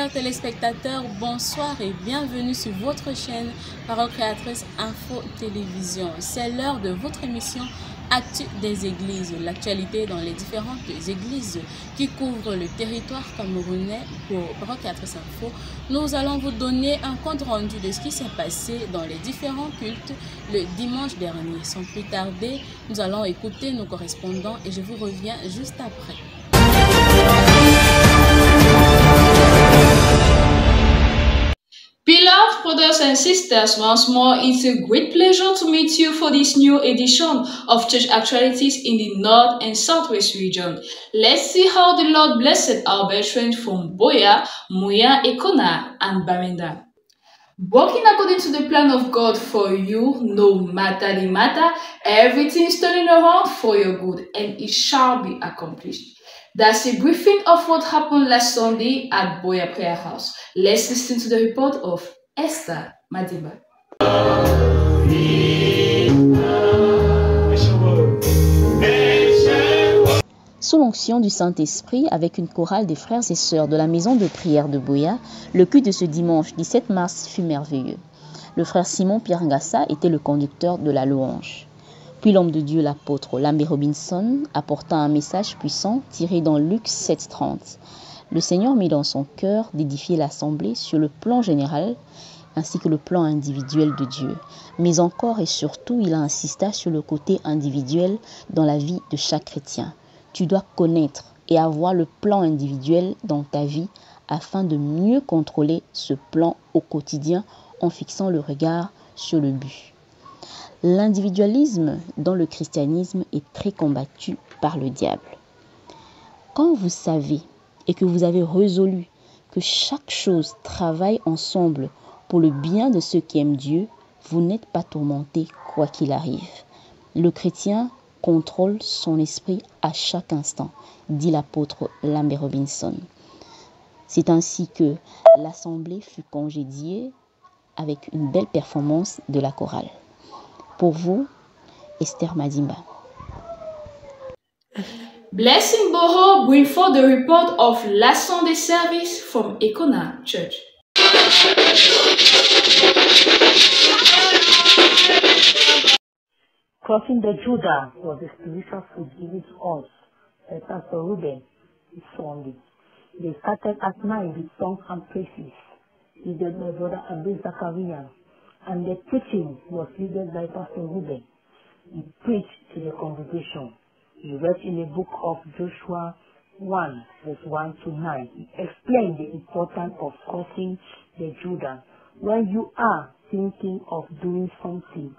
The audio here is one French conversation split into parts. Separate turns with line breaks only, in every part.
chers téléspectateurs, bonsoir et bienvenue sur votre chaîne Parole Créatrice Info Télévision. C'est l'heure de votre émission Actu des Églises, l'actualité dans les différentes églises qui couvrent le territoire camerounais. Pour Parole Créatrice Info, nous allons vous donner un compte rendu de ce qui s'est passé dans les différents cultes le dimanche dernier. Sans plus tarder, nous allons écouter nos correspondants et je vous reviens juste après.
Beloved brothers and sisters, once more, it's a great pleasure to meet you for this new edition of Church Actualities in the North and Southwest region. Let's see how the Lord blessed our brethren from Buea, Muya, Ekona, and Bamenda. Working according to the plan of God for you, no matter the matter, everything is turning around for your good, and it shall be accomplished. That's a briefing of what happened last Sunday at Buea Prayer House. Let's listen to the report of Esther Madiba.
Sous l'onction du Saint-Esprit, avec une chorale des frères et sœurs de la maison de prière de Buea, le culte de ce dimanche 17 mars fut merveilleux. Le frère Simon Pierre Ngassa était le conducteur de la louange. Puis l'homme de Dieu, l'apôtre Lambé Robinson, apporta un message puissant tiré dans Luc 7,30. Le Seigneur mit dans son cœur d'édifier l'assemblée sur le plan général ainsi que le plan individuel de Dieu. Mais encore et surtout, il insista sur le côté individuel dans la vie de chaque chrétien. Tu dois connaître et avoir le plan individuel dans ta vie afin de mieux contrôler ce plan au quotidien en fixant le regard sur le but. L'individualisme dans le christianisme est très combattu par le diable. Quand vous savez et que vous avez résolu que chaque chose travaille ensemble pour le bien de ceux qui aiment Dieu, vous n'êtes pas tourmenté quoi qu'il arrive. Le chrétien contrôle son esprit à chaque instant, dit l'apôtre Lambé Robinson. C'est ainsi que l'assemblée fut congédiée avec une belle performance de la chorale. Pour vous, Esther Madimba.
Blessing Boho bring forth the report of last Sunday service from Ekona Church.
Crossing the Jordan was the spiritual food given to us by Pastor Ruben this Sunday. They started at 9 with songs and praises, leaded by Brother Abel Zachariah, and the preaching was led by Pastor Ruben. He preached to the congregation. He read in the book of Joshua 1, verse 1 to 9. He explained the importance of crossing the Jordan. When you are thinking of doing something,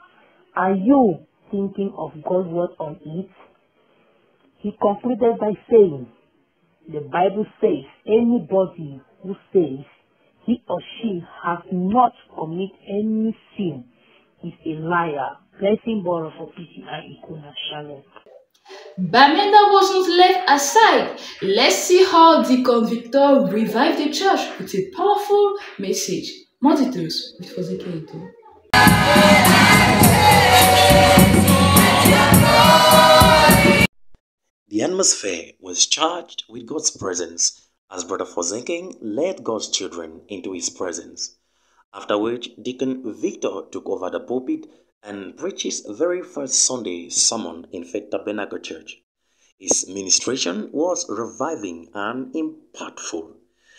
are you thinking of God's word on it? He concluded by saying, the Bible says anybody who says he or she has not committed any sin is a liar. Blessing borrow for PCI Ikuna Shalom.
Bamenda wasn't left aside. Let's see how Deacon Victor revived the church with a powerful message. More details with Fozeke Ito.
The atmosphere was charged with God's presence as Brother Fozenking led God's children into his presence. After which, Deacon Victor took over the pulpit and preached his very first Sunday sermon in Faith Tabernacle Church. His ministration was reviving and impactful.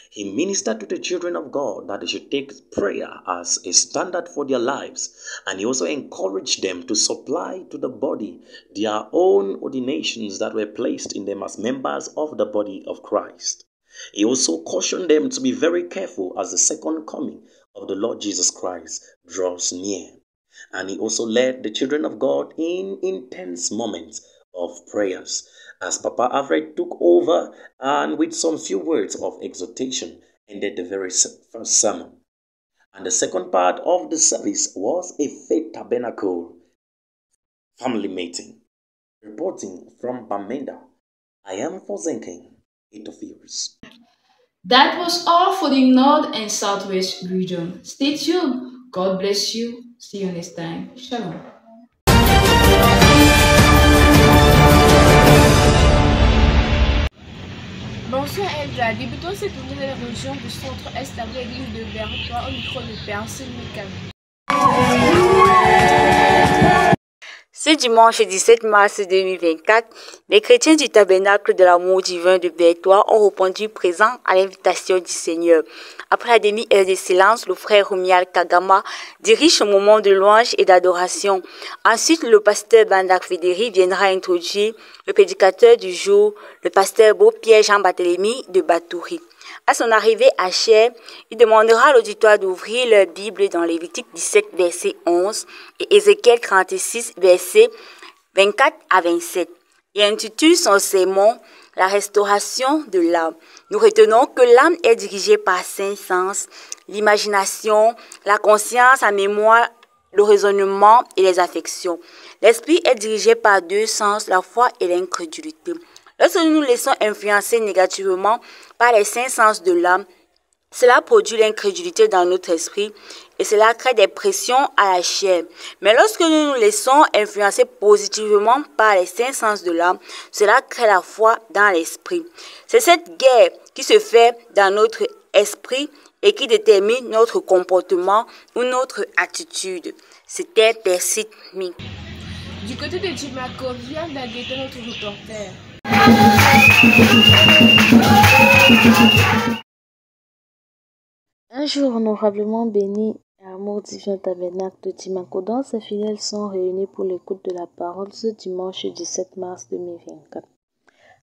He ministered to the children of God that they should take prayer as a standard for their lives, and he also encouraged them to supply to the body their own ordinations that were placed in them as members of the body of Christ. He also cautioned them to be very careful as the second coming of the Lord Jesus Christ draws near. And he also led the children of God in intense moments of prayers as Papa Alfred took over and with some few words of exhortation ended the very first sermon. And the second part of the service was a Faith Tabernacle family meeting. Reporting from Bamenda, I am Fozenking, interferes.
That was all for the North and Southwest region. Stay tuned. God bless you. See you next time. Shalom.
Bonsoir El
Voilà, débutons cette nouvelle région du centre-est avec l'église de Vertois au micro de Percé Mikam.
Ce dimanche 17 mars 2024, les chrétiens du tabernacle de l'amour divin de Vertois ont répondu présent à l'invitation du Seigneur. Après la demi-heure de silence, le frère Rumial Kagama dirige un moment de louange et d'adoration. Ensuite, le pasteur Bandak Fédéry viendra introduire le prédicateur du jour, le pasteur Beau-Pierre Jean-Barthélemy de Batouri. À son arrivée à Cher, il demandera à l'auditoire d'ouvrir leur Bible dans Lévitique 17, verset 11 et Ézéchiel 36, verset 24 à 27. Il intitule son sermon « La restauration de l'âme ». Nous retenons que l'âme est dirigée par 5 sens, l'imagination, la conscience, la mémoire, le raisonnement et les affections. L'esprit est dirigé par 2 sens, la foi et l'incrédulité. Lorsque nous nous laissons influencer négativement par les 5 sens de l'âme, cela produit l'incrédulité dans notre esprit et cela crée des pressions à la chair. Mais lorsque nous nous laissons influencer positivement par les 5 sens de l'âme, cela crée la foi dans l'esprit. C'est cette guerre qui se fait dans notre esprit et qui détermine notre comportement ou notre attitude. C'était Percé Mikam.
Du côté de Djimako, vient d'agiter notre reporter.
Un jour honorablement béni et amour divin tabernacle de Djimako, dont ses fidèles sont réunis pour l'écoute de la parole ce dimanche 17 mars 2024.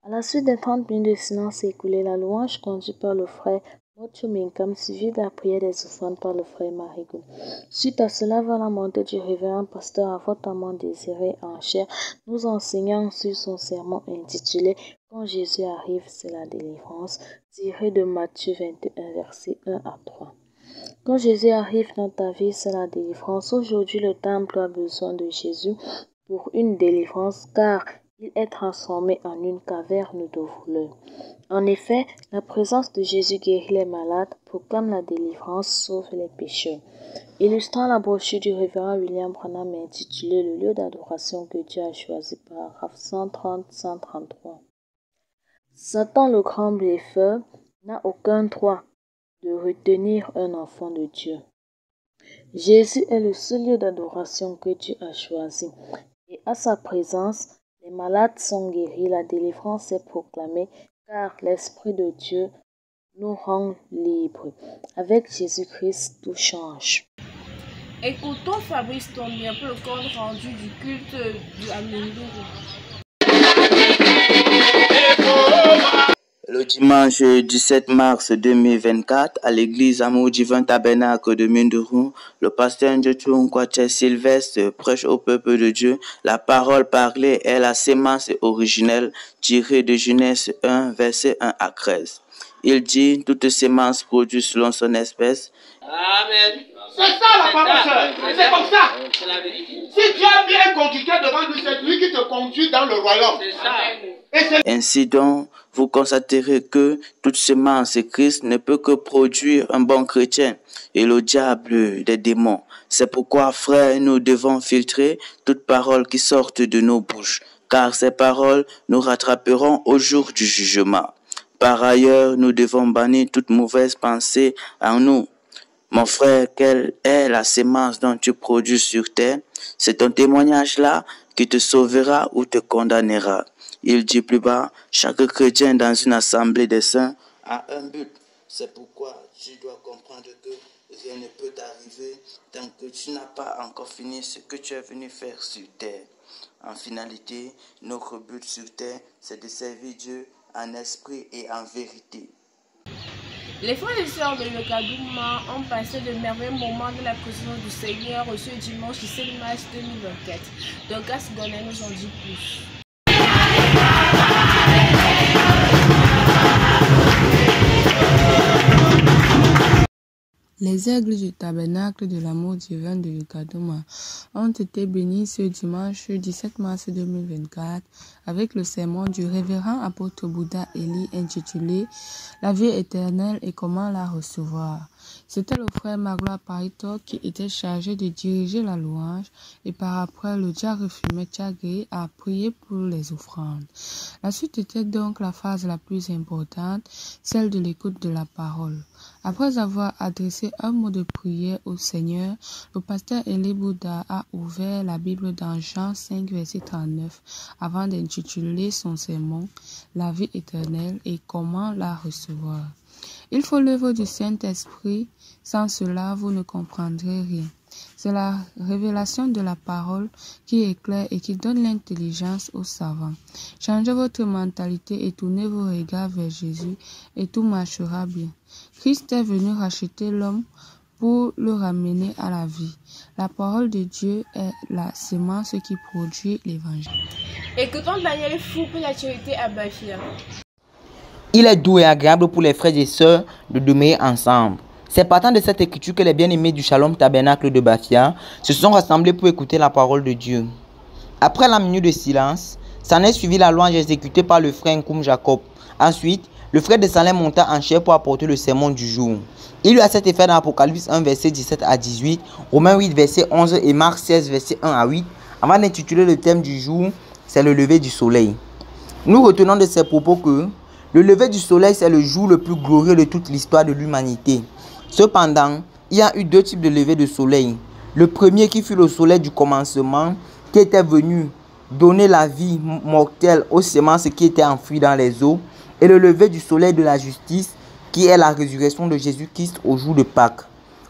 À la suite des 30 minutes de silence écoulées, la louange conduite par le frère Mocho Minkam, suivie de la prière des offrandes par le frère Marigo. Suite à cela, va la montée du révérend pasteur ardemment désiré en chair, nous enseignant sur son sermon intitulé « Quand Jésus arrive, c'est la délivrance », tiré de Matthieu 21, versets 1 à 3. Quand Jésus arrive dans ta vie, c'est la délivrance. Aujourd'hui, le temple a besoin de Jésus pour une délivrance, car il est transformé en une caverne de voleurs. En effet, la présence de Jésus guérit les malades, proclame la délivrance, sauve les pécheurs. Illustrant la brochure du révérend William Branham intitulée « Le lieu d'adoration que Dieu a choisi » paragraphe 130-133. Satan, le grand bluffeur, n'a aucun droit de retenir un enfant de Dieu. Jésus est le seul lieu d'adoration que Dieu a choisi. Et à sa présence, les malades sont guéris, la délivrance est proclamée, car l'Esprit de Dieu nous rend libres. Avec Jésus-Christ, tout change.
Écoutons Fabrice Tombien pour le compte rendu du culte du Aminduru.
Le dimanche 17 mars 2024, à l'église Amour Divin Tabernacle de Minduru, le pasteur Ndjetou Nkwache Sylvestre prêche au peuple de Dieu. La parole parlée est la sémence originelle tirée de Genèse 1, verset 1 à 13. Il dit, toute sémence produit selon son espèce.
Amen. C'est ça la parole, sœur. C'est comme ça. C'est la vérité. Si Dieu a mis un conducteur devant lui, c'est lui qui te conduit dans le royaume. C'est ça.
Ainsi donc, vous constaterez que toute semence et Christ ne peut que produire un bon chrétien et le diable des démons. C'est pourquoi, frères, nous devons filtrer toute parole qui sorte de nos bouches, car ces paroles nous rattraperont au jour du jugement. Par ailleurs, nous devons bannir toute mauvaise pensée en nous. Mon frère, quelle est la sémence dont tu produis sur terre? C'est ton témoignage-là qui te sauvera ou te condamnera. Il dit plus bas, chaque chrétien dans une assemblée des saints a un but. C'est pourquoi tu dois comprendre que rien ne peut t'arriver tant que tu n'as pas encore fini ce que tu es venu faire sur terre. En finalité, notre but sur terre, c'est de servir Dieu en esprit et en vérité.
Les frères et sœurs de Yokadouma ont passé de merveilleux moments de la présence du Seigneur ce dimanche 17 mars 2024. Donc, Gasgonais nous en dit plus.
Les aigles du tabernacle de l'amour divin de Yokadouma ont été bénis ce dimanche 17 mars 2024 avec le sermon du révérend apôtre Bouddha Eli intitulé « La vie éternelle et comment la recevoir ». C'était le frère Magloire Paritor qui était chargé de diriger la louange et par après le diacre Fumé Tchagé a prié pour les offrandes. La suite était donc la phase la plus importante, celle de l'écoute de la parole. Après avoir adressé un mot de prière au Seigneur, le pasteur Eli Bouddha a ouvert la Bible dans Jean 5, verset 39, avant d'intituler son sermon « La vie éternelle et comment la recevoir ». Il faut l'œuvre du Saint-Esprit, sans cela vous ne comprendrez rien. C'est la révélation de la parole qui éclaire et qui donne l'intelligence aux savants. Changez votre mentalité et tournez vos regards vers Jésus et tout marchera bien. Christ est venu racheter l'homme pour le ramener à la vie. La parole de Dieu est la semence qui produit l'évangile.
Écoutons Daniel Fou pour l'actualité à Bafia.
Il est doux et agréable pour les frères et sœurs de demeurer ensemble. C'est partant de cette écriture que les bien-aimés du Shalom Tabernacle de Bafia se sont rassemblés pour écouter la parole de Dieu. Après la minute de silence, s'en est suivi la louange exécutée par le frère Nkoum Jacob. Ensuite, le frère de Salem monta en chair pour apporter le sermon du jour. Il eut à cet effet dans Apocalypse 1, verset 17 à 18, Romains 8, verset 11 et Marc 16, verset 1 à 8, avant d'intituler le thème du jour, c'est le lever du soleil. Nous retenons de ces propos que le lever du soleil, c'est le jour le plus glorieux de toute l'histoire de l'humanité. Cependant, il y a eu deux types de lever de soleil. Le premier qui fut le soleil du commencement, qui était venu donner la vie mortelle aux semences qui étaient enfouies dans les eaux, et le lever du soleil de la justice, qui est la résurrection de Jésus-Christ au jour de Pâques.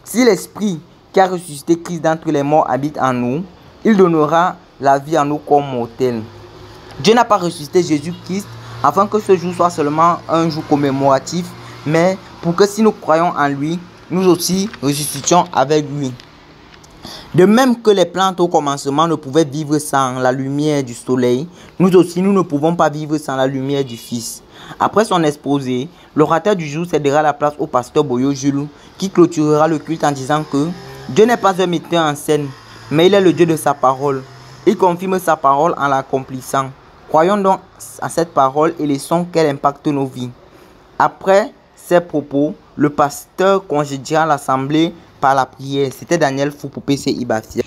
Si l'Esprit qui a ressuscité Christ d'entre les morts habite en nous, il donnera la vie à nos corps mortels. Dieu n'a pas ressuscité Jésus-Christ afin que ce jour soit seulement un jour commémoratif, mais pour que si nous croyons en lui, nous aussi ressuscitions avec lui. De même que les plantes au commencement ne pouvaient vivre sans la lumière du soleil, nous aussi nous ne pouvons pas vivre sans la lumière du Fils. Après son exposé, l'orateur du jour cédera la place au pasteur Boyo Jules qui clôturera le culte en disant que Dieu n'est pas un metteur en scène, mais il est le Dieu de sa parole. Il confirme sa parole en l'accomplissant. Croyons donc à cette parole et laissons qu'elle impacte nos vies. Après ces propos, le pasteur congédiera l'assemblée par la prière. C'était Daniel Fou pour PCI Bafia.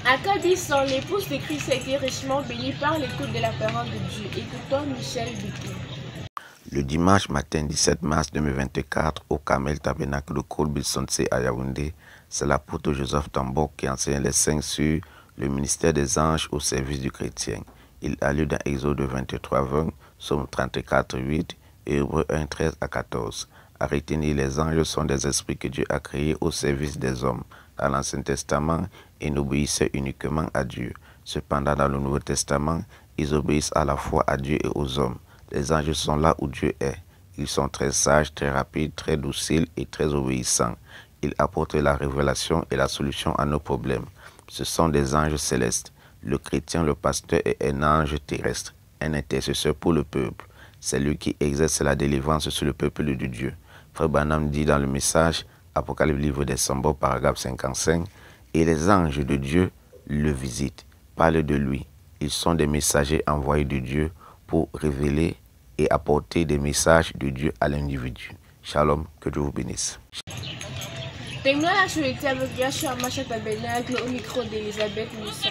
À Cadisson, l'épouse de Christ a été richement bénie par l'écoute de la parole de Dieu. Écoutons Michel Boutou.
Le dimanche matin 17 mars 2024, au Carmel Tabernacle de Kolbisonse à Yaoundé, c'est l'apôtre Joseph Tambok qui enseigne les 5 sur le ministère des anges au service du chrétien. Il a lieu dans Exode 23, 20, Psaume 34, 8 et Hébreux 1, 13 à 14. À retenir, les anges sont des esprits que Dieu a créés au service des hommes. Dans l'Ancien Testament, ils n'obéissaient uniquement à Dieu. Cependant, dans le Nouveau Testament, ils obéissent à la fois à Dieu et aux hommes. Les anges sont là où Dieu est. Ils sont très sages, très rapides, très dociles et très obéissants. Ils apportent la révélation et la solution à nos problèmes. Ce sont des anges célestes. Le chrétien, le pasteur est un ange terrestre, un intercesseur pour le peuple. C'est lui qui exerce la délivrance sur le peuple de Dieu. Frère Branham dit dans le message, Apocalypse livre des Symboles, paragraphe 55, « Et les anges de Dieu le visitent, parlent de lui. Ils sont des messagers envoyés de Dieu pour révéler et apporter des messages de Dieu à l'individu. » Shalom, que Dieu vous bénisse.
Terminons l'actualité avec Yachua Macha Tabernacle au micro d'Elisabeth Moussa.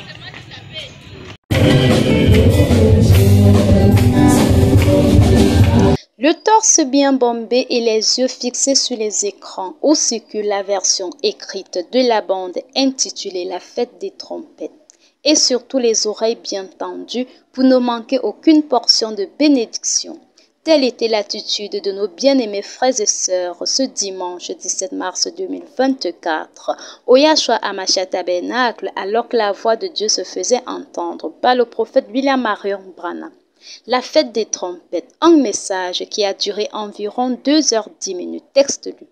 Le torse bien bombé et les yeux fixés sur les écrans où circule la version écrite de la bande intitulée La Fête des Trompettes. Et surtout les oreilles bien tendues pour ne manquer aucune portion de bénédiction. Telle était l'attitude de nos bien-aimés frères et sœurs ce dimanche 17 mars 2024 au Yachua Macha Tabernacle alors que la voix de Dieu se faisait entendre par le prophète William Marion Branham. La fête des trompettes, un message qui a duré environ 2h10. Texte lu.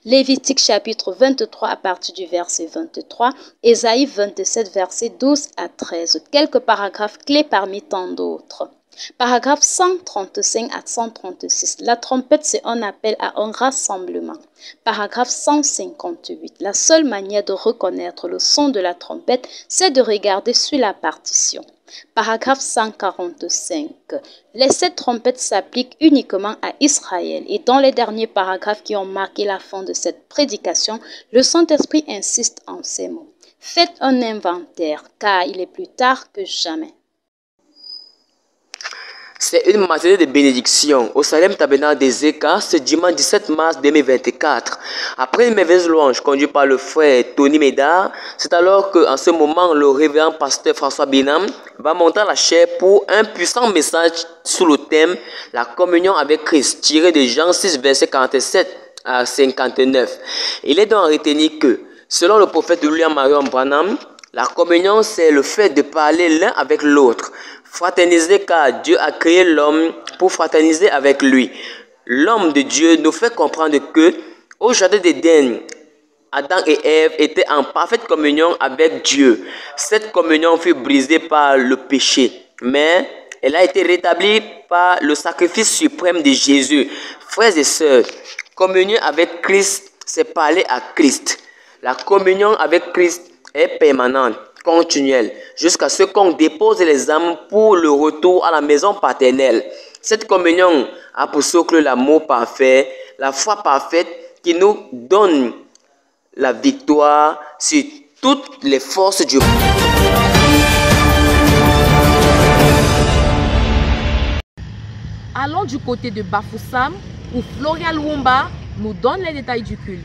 Lévitique chapitre 23 à partir du verset 23, Ésaïe 27 verset 12 à 13, quelques paragraphes clés parmi tant d'autres. Paragraphe 135 à 136. La trompette, c'est un appel à un rassemblement. Paragraphe 158. La seule manière de reconnaître le son de la trompette, c'est de regarder sur la partition. Paragraphe 145. Les 7 trompettes s'appliquent uniquement à Israël. Et dans les derniers paragraphes qui ont marqué la fin de cette prédication, le Saint-Esprit insiste en ces mots. Faites un inventaire, car il est plus tard que jamais.
C'est une matinée de bénédiction au Salem Tabernacle des Écarts ce dimanche 17 mars 2024. Après une merveilleuse louange conduite par le frère Tony Médard, c'est alors qu'en ce moment, le révérend pasteur François Binam va monter à la chaire pour un puissant message sous le thème « La communion avec Christ » tiré de Jean 6, versets 47 à 59. Il est donc à retenir que, selon le prophète William Marion Branham, la communion, c'est le fait de parler l'un avec l'autre. Fraterniser car Dieu a créé l'homme pour fraterniser avec lui. L'homme de Dieu nous fait comprendre que, au jardin d'Éden, Adam et Ève étaient en parfaite communion avec Dieu. Cette communion fut brisée par le péché, mais elle a été rétablie par le sacrifice suprême de Jésus. Frères et sœurs, communion avec Christ, c'est parler à Christ. La communion avec Christ est permanente, continuelle, jusqu'à ce qu'on dépose les âmes pour le retour à la maison paternelle. Cette communion a pour socle l'amour parfait, la foi parfaite qui nous donne la victoire sur toutes les forces du monde.
Allons du côté de Bafoussam où Floria Luomba nous donne les détails du culte.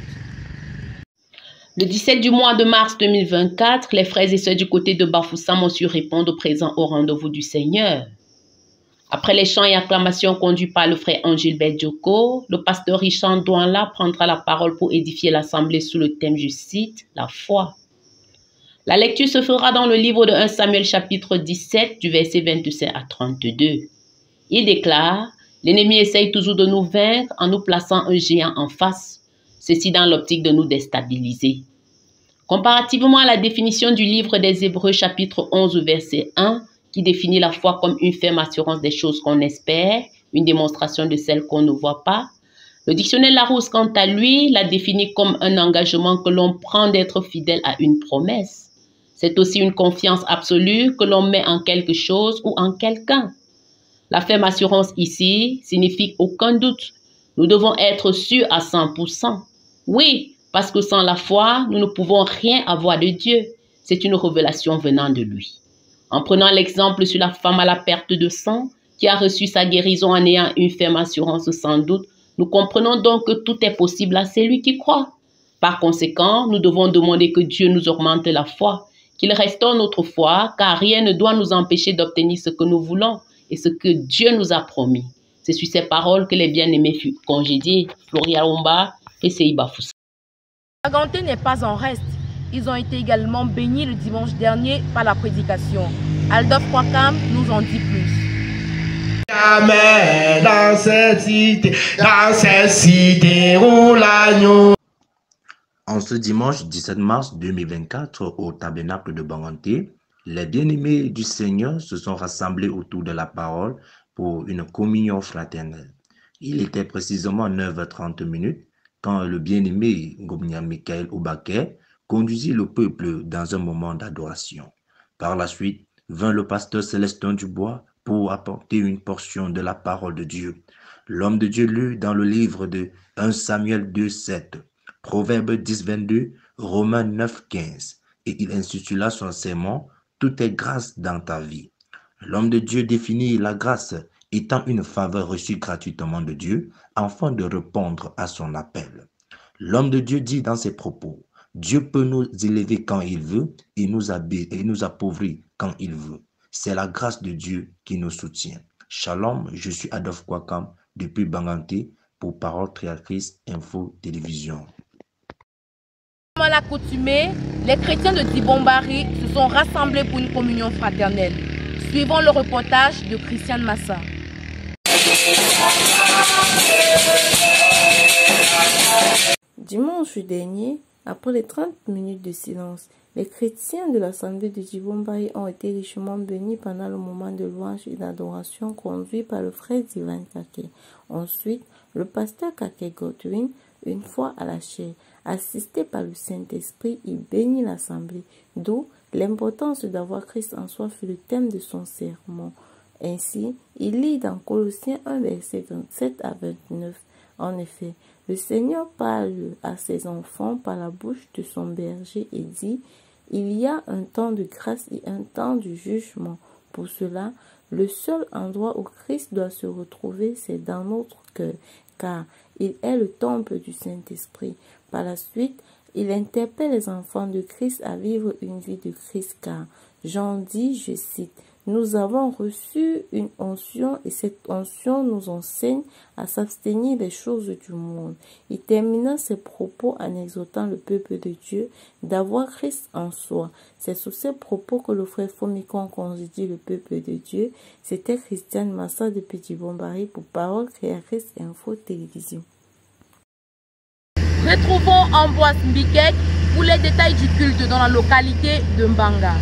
Le 17 du mois de mars 2024, les frères et sœurs du côté de Bafoussam ont su répondre présent au rendez-vous du Seigneur. Après les chants et acclamations conduits par le frère Angilbert Djoko, le pasteur Richard Douanla prendra la parole pour édifier l'assemblée sous le thème, je cite, la foi. La lecture se fera dans le livre de 1 Samuel chapitre 17 du verset 25 à 32. Il déclare, l'ennemi essaye toujours de nous vaincre en nous plaçant un géant en face, ceci dans l'optique de nous déstabiliser. Comparativement à la définition du livre des Hébreux chapitre 11 verset 1, qui définit la foi comme une ferme assurance des choses qu'on espère, une démonstration de celles qu'on ne voit pas, le dictionnaire Larousse, quant à lui, la définit comme un engagement que l'on prend d'être fidèle à une promesse. C'est aussi une confiance absolue que l'on met en quelque chose ou en quelqu'un. La ferme assurance ici signifie aucun doute. Nous devons être sûrs à 100%. Oui, parce que sans la foi, nous ne pouvons rien avoir de Dieu. C'est une révélation venant de lui. En prenant l'exemple sur la femme à la perte de sang, qui a reçu sa guérison en ayant une ferme assurance sans doute, nous comprenons donc que tout est possible à celui qui croit. Par conséquent, nous devons demander que Dieu nous augmente la foi, qu'il restaure notre foi, car rien ne doit nous empêcher d'obtenir ce que nous voulons et ce que Dieu nous a promis. C'est sur ces paroles que les bien-aimés furent congédiés, Floria Luomba et Seiba Foussa.
La Ganté n'est pas en reste. Ils ont été également bénis le dimanche dernier par la prédication. Aldolf Kwakam nous en dit plus.
Jamais dans cette cité où l'agneau.
En ce dimanche 17 mars 2024 au tabernacle de Banganté, les bien-aimés du Seigneur se sont rassemblés autour de la parole pour une communion fraternelle. Il était précisément 9h30 quand le bien-aimé Ngomnia Michael Obaké conduisit le peuple dans un moment d'adoration. Par la suite, vint le pasteur Célestin Dubois pour apporter une portion de la parole de Dieu. L'homme de Dieu lut dans le livre de 1 Samuel 2:7, Proverbes 10:22, Romains 9:15, et il intitula son sermon « Tout est grâce dans ta vie ». L'homme de Dieu définit la grâce étant une faveur reçue gratuitement de Dieu afin de répondre à son appel. L'homme de Dieu dit dans ses propos, Dieu peut nous élever quand il veut et nous appauvrir quand il veut. C'est la grâce de Dieu qui nous soutient. Shalom, je suis Adolphe Kwakam depuis Banganté pour Parole Créatrice Info Télévision.
Comme à l'accoutumée, les chrétiens de Dibombari se sont rassemblés pour une communion fraternelle. Suivons le reportage de Christiane Massa.
Dimanche dernier, après les 30 minutes de silence Les chrétiens de l'Assemblée de Djibouti ont été richement bénis pendant le moment de louange et d'adoration conduit par le frère Divine Kake. Ensuite, le pasteur Kake Godwin, une fois à la chaire, assisté par le Saint-Esprit, il bénit l'Assemblée, d'où l'importance d'avoir Christ en soi fut le thème de son sermon. Ainsi, il lit dans Colossiens 1, verset 27 à 29. En effet, le Seigneur parle à ses enfants par la bouche de son berger et dit « Il y a un temps de grâce et un temps du jugement. Pour cela, le seul endroit où Christ doit se retrouver, c'est dans notre cœur, car il est le temple du Saint-Esprit. » Par la suite, il interpelle les enfants de Christ à vivre une vie de Christ, car Jean dit, je cite, « Nous avons reçu une onction et cette onction nous enseigne à s'abstenir des choses du monde. » Il termina ses propos en exhortant le peuple de Dieu d'avoir Christ en soi. C'est sous ces propos que le frère Fomikon congédie le peuple de Dieu. C'était Christiane Massa de Petit Bombari pour Parole Créatrice Info Télévision.
Retrouvons Ambroise Mbikek pour les détails du culte dans la localité de Mbanga.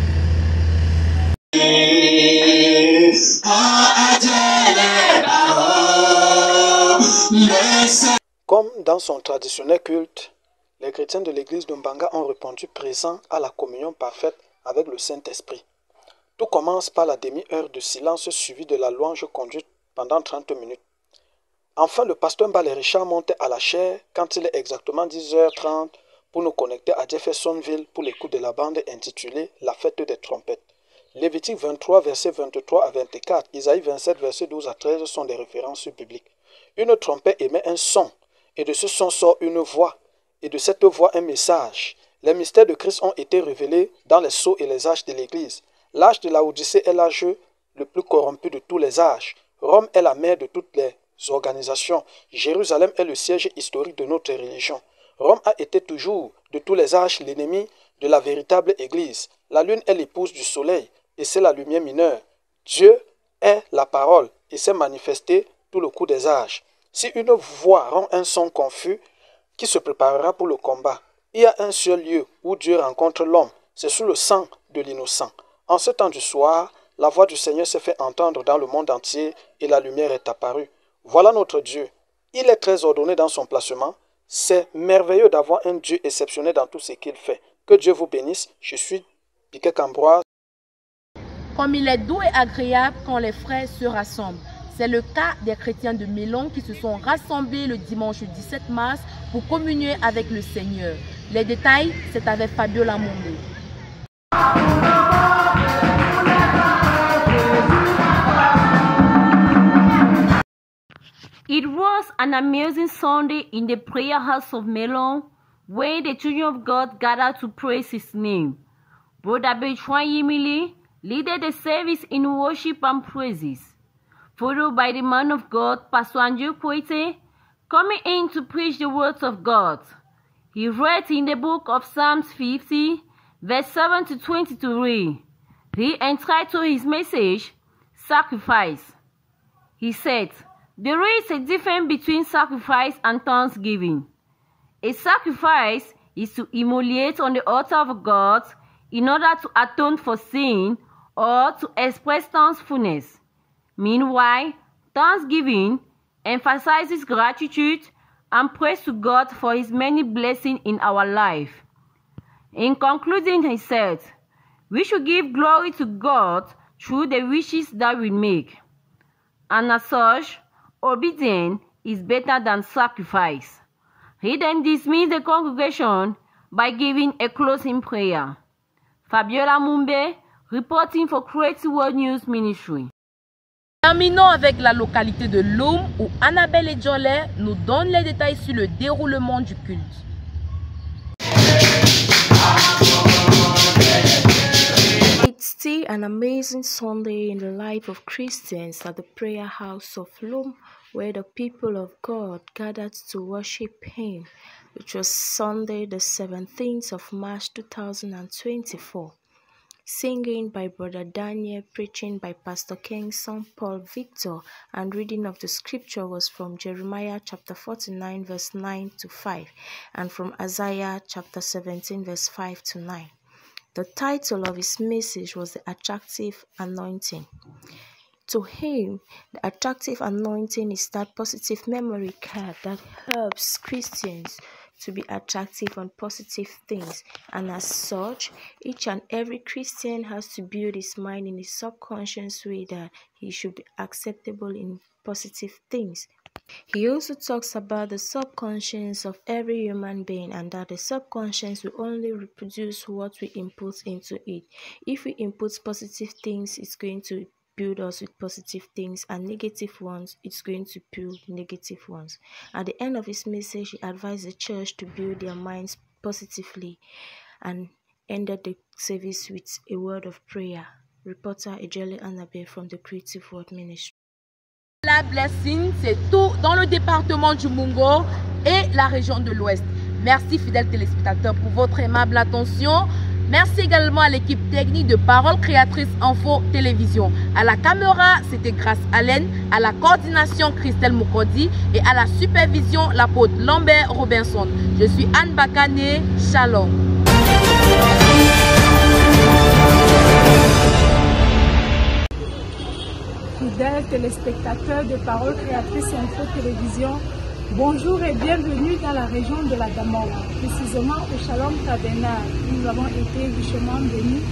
Comme dans son traditionnel culte, les chrétiens de l'église de Mbanga ont répondu présents à la communion parfaite avec le Saint-Esprit. Tout commence par la demi-heure de silence suivie de la louange conduite pendant 30 minutes. Enfin, le pasteur Mbalé Richard monte à la chaire quand il est exactement 10h30 pour nous connecter à Jeffersonville pour l'écoute de la bande intitulée « La fête des trompettes ». Lévitique 23, versets 23 à 24, Isaïe 27, versets 12 à 13 sont des références bibliques. Une trompette émet un son, et de ce son sort une voix, et de cette voix un message. Les mystères de Christ ont été révélés dans les sceaux et les âges de l'Église. L'âge de la Odyssée est l'âge le plus corrompu de tous les âges. Rome est la mère de toutes les organisations. Jérusalem est le siège historique de notre religion. Rome a été toujours, de tous les âges, l'ennemi de la véritable Église. La lune est l'épouse du soleil, et c'est la lumière mineure. Dieu est la parole, et s'est manifesté tout le cours des âges. Si une voix rend un son confus, qui se préparera pour le combat? Il y a un seul lieu où Dieu rencontre l'homme, c'est sous le sang de l'innocent. En ce temps du soir, la voix du Seigneur s'est fait entendre dans le monde entier, et la lumière est apparue. Voilà notre Dieu. Il est très ordonné dans son placement. C'est merveilleux d'avoir un Dieu exceptionnel dans tout ce qu'il fait. Que Dieu vous bénisse. Je suis Mbikek Ambroise.
Comme il est doux et agréable quand les frères se rassemblent. C'est le cas des chrétiens de Mélon qui se sont rassemblés le dimanche 17 mars pour communier avec le Seigneur. Les détails, c'est avec Fabiola Mondé.
It was an amazing Sunday in the prayer house of Melon, where the children of God gathered to praise His name. Brother Bertrand Yimili led the service in worship and praises, followed by the man of God, Pastor Andrew Koite, coming in to preach the words of God. He read in the book of Psalms 50, verse 7 to 23. He entitled his message, Sacrifice. He said, there is a difference between sacrifice and thanksgiving. A sacrifice is to immolate on the altar of God in order to atone for sin or to express thankfulness. Meanwhile, thanksgiving emphasizes gratitude and praise to God for His many blessings in our life. In concluding, he said, we should give glory to God through the wishes that we make. And as such, obedience is better than sacrifice. He then dismissed the congregation by giving a closing prayer. Fabiola Mumbe, reporting for Creative World News Ministry.
Terminons avec la localité de Loum où Annabelle et Jolet nous donnent les détails sur le déroulement du culte.
It's still an amazing Sunday in the life of Christians at the prayer house of Loum, where the people of God gathered to worship Him, which was Sunday the 17th of March 2024. Singing by Brother Daniel, preaching by Pastor Kingson Paul Victor, and reading of the scripture was from Jeremiah chapter 49 verse 9 to 5, and from Isaiah chapter 17 verse 5 to 9. The title of his message was The Attractive Anointing. To him, the attractive anointing is that positive memory card that helps Christians to be attractive on positive things, and as such, each and every Christian has to build his mind in a subconscious way that he should be acceptable in positive things. He also talks about the subconscious of every human being, and that the subconscious will only reproduce what we input into it. If we input positive things, it's going to build us with positive things, and negative ones, it's going to build negative ones. At the end of his message, he advised the church to build their minds positively and ended the service with a word of prayer. Reporter Ejele Anabe from the Creative Word Ministry.
La Blessing, c'est tout dans le département du Mungo et la région de l'Ouest. Merci fidèles téléspectateurs pour votre aimable attention. Merci également à l'équipe technique de Parole Créatrice Info Télévision. À la caméra, c'était Grace Allen, à la coordination Christelle Mukodi et à la supervision l'apôtre Lambert Robinson. Je suis Anne Bakane, Shalom.
Fidèles téléspectateurs de Parole Créatrice Info Télévision, bonjour et bienvenue dans la région de la Damora, précisément au Shalom Tabernacle. Nous avons été richement bénis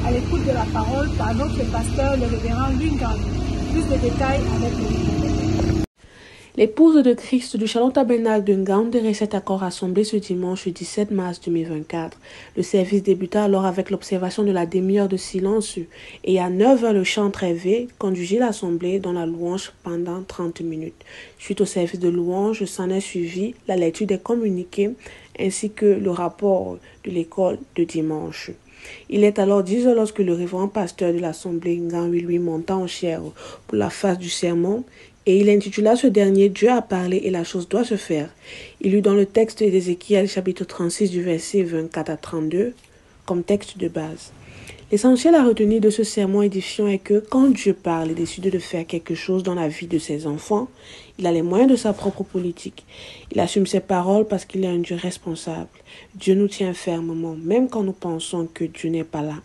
à l'écoute de la parole par notre pasteur, le révérend Lungan. Plus de détails avec le
L'épouse de Christ du Shalom Tabernacle de Ngaoundéré s'est encore rassemblée ce dimanche 17 mars 2024. Le service débuta alors avec l'observation de la demi-heure de silence et à 9h le chant rêvé conduisit l'assemblée dans la louange pendant 30 minutes. Suite au service de louange, s'en est suivi la lecture des communiqués ainsi que le rapport de l'école de dimanche. Il est alors 10h lorsque le révérend pasteur de l'assemblée Ngaoui lui monta en chair pour la phase du sermon. Et il intitula ce dernier « Dieu a parlé et la chose doit se faire ». Il lut dans le texte d'Ézéchiel chapitre 36 du verset 24 à 32 comme texte de base. L'essentiel à retenir de ce sermon édifiant est que quand Dieu parle et décide de faire quelque chose dans la vie de ses enfants, il a les moyens de sa propre politique. Il assume ses paroles parce qu'il est un Dieu responsable. Dieu nous tient fermement, même quand nous pensons que Dieu n'est pas là.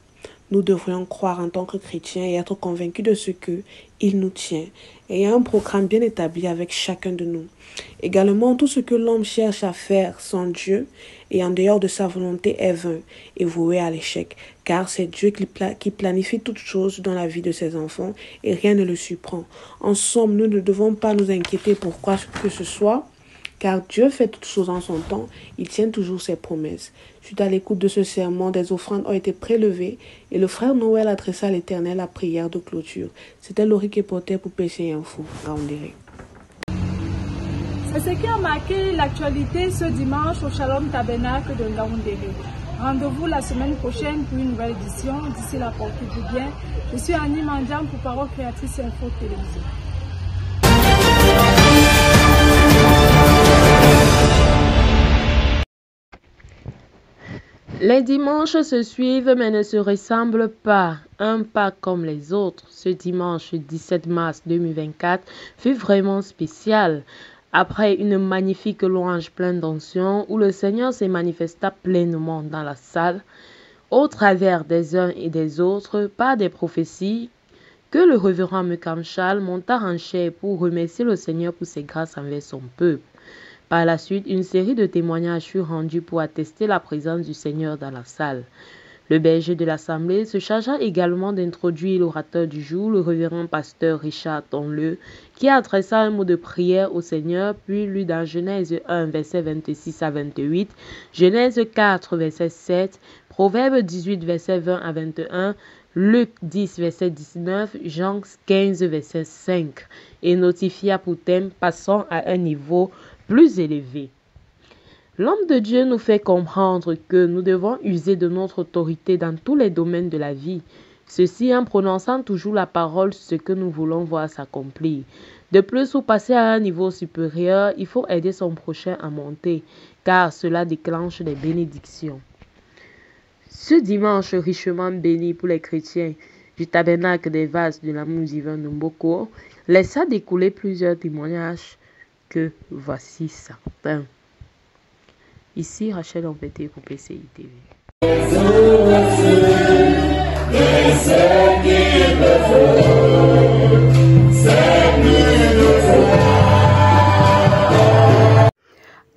Nous devrions croire en tant que chrétiens et être convaincus de ce qu'il nous tient. Et il y a un programme bien établi avec chacun de nous. Également, tout ce que l'homme cherche à faire sans Dieu et en dehors de sa volonté est vain et voué à l'échec. Car c'est Dieu qui planifie toutes choses dans la vie de ses enfants et rien ne le surprend. En somme, nous ne devons pas nous inquiéter pour quoi que ce soit. Car Dieu fait toutes choses en son temps, il tient toujours ses promesses. Suite à l'écoute de ce sermon, des offrandes ont été prélevées et le frère Noël adressa à l'Éternel la prière de clôture. C'était Laurie qui portait pour PC Info, Ngaoundéré.
C'est ce qui a marqué l'actualité ce dimanche au Shalom Tabernacle de Ngaoundéré. Rendez-vous la semaine prochaine pour une nouvelle édition. D'ici là, portez-vous bien. Je suis Annie Mandian pour Parole Créatrice Info Télévision.
Les dimanches se suivent mais ne se ressemblent pas, un pas comme les autres. Ce dimanche 17 mars 2024 fut vraiment spécial. Après une magnifique louange pleine d'onction où le Seigneur se manifesta pleinement dans la salle, au travers des uns et des autres, par des prophéties, que le révérend Mekamchal monta en chair pour remercier le Seigneur pour ses grâces envers son peuple. Par la suite, une série de témoignages fut rendus pour attester la présence du Seigneur dans la salle. Le berger de l'Assemblée se chargea également d'introduire l'orateur du jour, le révérend pasteur Richard Tonleu, qui adressa un mot de prière au Seigneur, puis lut dans Genèse 1, verset 26 à 28, Genèse 4, verset 7, Proverbe 18, verset 20 à 21, Luc 10, verset 19, Jean 15, verset 5, et notifia pour thème « Passons à un niveau plus élevé ». L'homme de Dieu nous fait comprendre que nous devons user de notre autorité dans tous les domaines de la vie, ceci en prononçant toujours la parole ce que nous voulons voir s'accomplir. De plus, pour passer à un niveau supérieur, il faut aider son prochain à monter, car cela déclenche des bénédictions. Ce dimanche richement béni pour les chrétiens du tabernacle des vases de l'amour divin de Mboko laissa découler plusieurs témoignages que voici certains. Ici, Rachel Ompété pour PCI TV.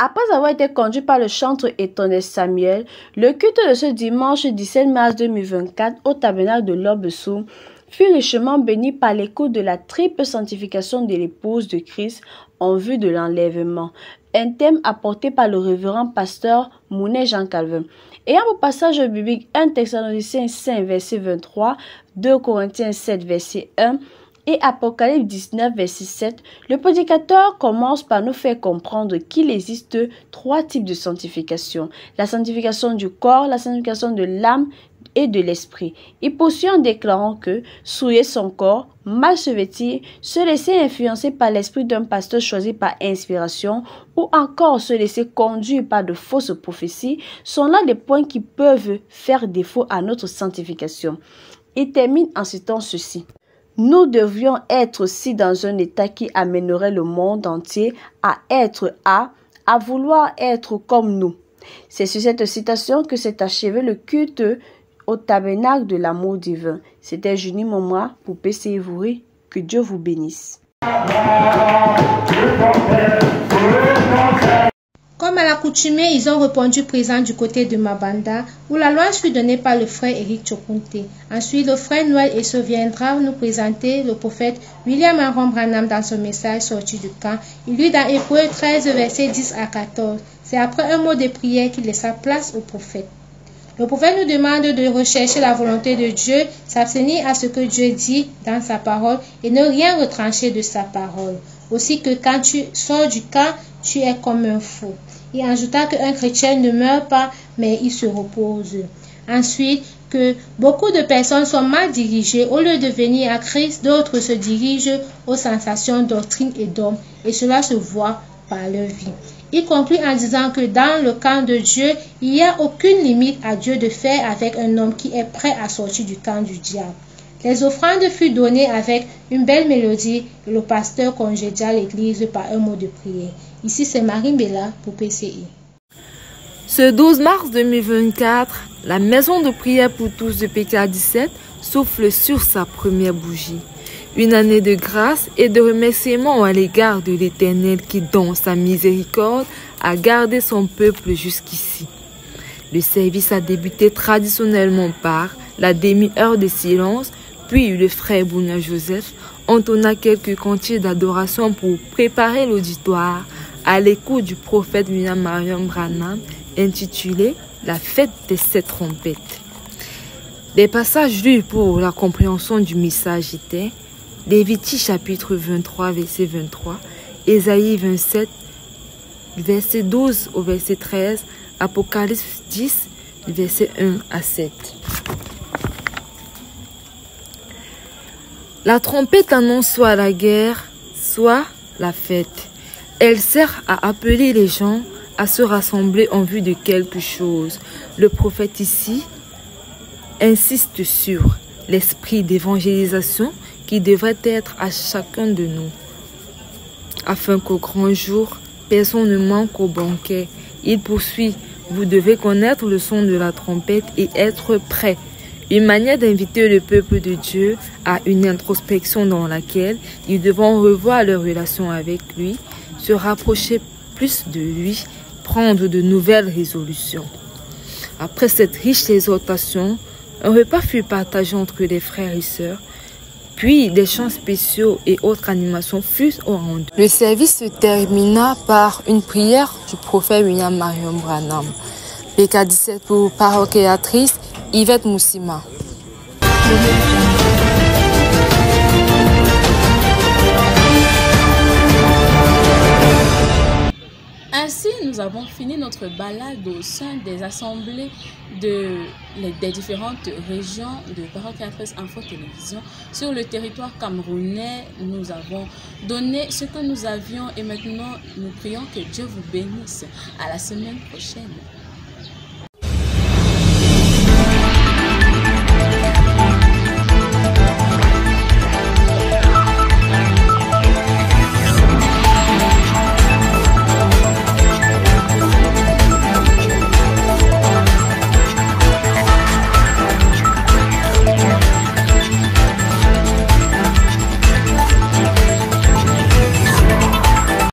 Après avoir été conduit par le chantre étonné Samuel, le culte de ce dimanche 17 mars 2024 au tabernacle de l'Aube-Sourd fut richement béni par l'écoute de la triple sanctification de l'épouse de Christ en vue de l'enlèvement, un thème apporté par le révérend pasteur Mounet Jean Calvin. Ayant au passage biblique 1 Thessaloniciens 5 verset 23, 2 Corinthiens 7 verset 1, et Apocalypse 19, verset 7, le prédicateur commence par nous faire comprendre qu'il existe 3 types de sanctification. La sanctification du corps, la sanctification de l'âme et de l'esprit. Il poursuit en déclarant que souiller son corps, mal se vêtir, se laisser influencer par l'esprit d'un pasteur choisi par inspiration ou encore se laisser conduire par de fausses prophéties sont là des points qui peuvent faire défaut à notre sanctification. Il termine en citant ceci. Nous devrions être aussi dans un état qui amènerait le monde entier à vouloir être comme nous. C'est sur cette citation que s'est achevé le culte au tabernacle de l'amour divin. C'était Junie Momra pour PCI Vouri. Que Dieu vous bénisse.
Comme à l'accoutumée, ils ont répondu présent du côté de Mabanda, où la louange fut donnée par le frère Eric Chokunte. Ensuite, le frère Noël Esso viendra nous présenter le prophète William Aaron Branham dans son message sorti du camp. Il lit dans Hébreux 13, versets 10 à 14. C'est après un mot de prière qu'il laissa place au prophète. Le prophète nous demande de rechercher la volonté de Dieu, s'abstenir à ce que Dieu dit dans sa parole et ne rien retrancher de sa parole. Aussi que quand tu sors du camp, tu es comme un fou. Il ajouta qu'un chrétien ne meurt pas, mais il se repose. Ensuite, que beaucoup de personnes sont mal dirigées. Au lieu de venir à Christ, d'autres se dirigent aux sensations, doctrines et dogmes, et cela se voit par leur vie. Il conclut en disant que dans le camp de Dieu, il n'y a aucune limite à Dieu de faire avec un homme qui est prêt à sortir du camp du diable. Les offrandes furent données avec une belle mélodie et le pasteur congédia l'église par un mot de prière. Ici, c'est Marie Bella pour PCI.
Ce 12 mars 2024, la maison de prière pour tous de PK17 souffle sur sa première bougie. Une année de grâce et de remerciement à l'égard de l'Éternel qui, dans sa miséricorde, a gardé son peuple jusqu'ici. Le service a débuté traditionnellement par la demi-heure de silence, puis le frère Bouna Joseph entonna quelques cantiques d'adoration pour préparer l'auditoire à l'écoute du prophète William Marion Branham intitulé « La fête des 7 trompettes ». Les passages lus pour la compréhension du message étaient Lévitique chapitre 23, verset 23, Ésaïe 27, verset 12 au verset 13, Apocalypse 10, verset 1 à 7. La trompette annonce soit la guerre, soit la fête. Elle sert à appeler les gens à se rassembler en vue de quelque chose. Le prophète ici insiste sur l'esprit d'évangélisation qui devrait être à chacun de nous, afin qu'au grand jour, personne ne manque au banquet. Il poursuit, vous devez connaître le son de la trompette et être prêt. Une manière d'inviter le peuple de Dieu à une introspection dans laquelle ils devront revoir leur relation avec lui, se rapprocher plus de lui, prendre de nouvelles résolutions. Après cette riche exhortation, un repas fut partagé entre les frères et sœurs, puis des chants spéciaux et autres animations furent au rendu. Le service se termina par une prière du prophète William Marion Branham. PK17 pour parole créatrice, Yvette Moussima.
Ainsi, nous avons fini notre balade au sein des assemblées des différentes régions de Parole Créatrice Info Télévision sur le territoire camerounais. Nous avons donné ce que nous avions et maintenant nous prions que Dieu vous bénisse. À la semaine prochaine.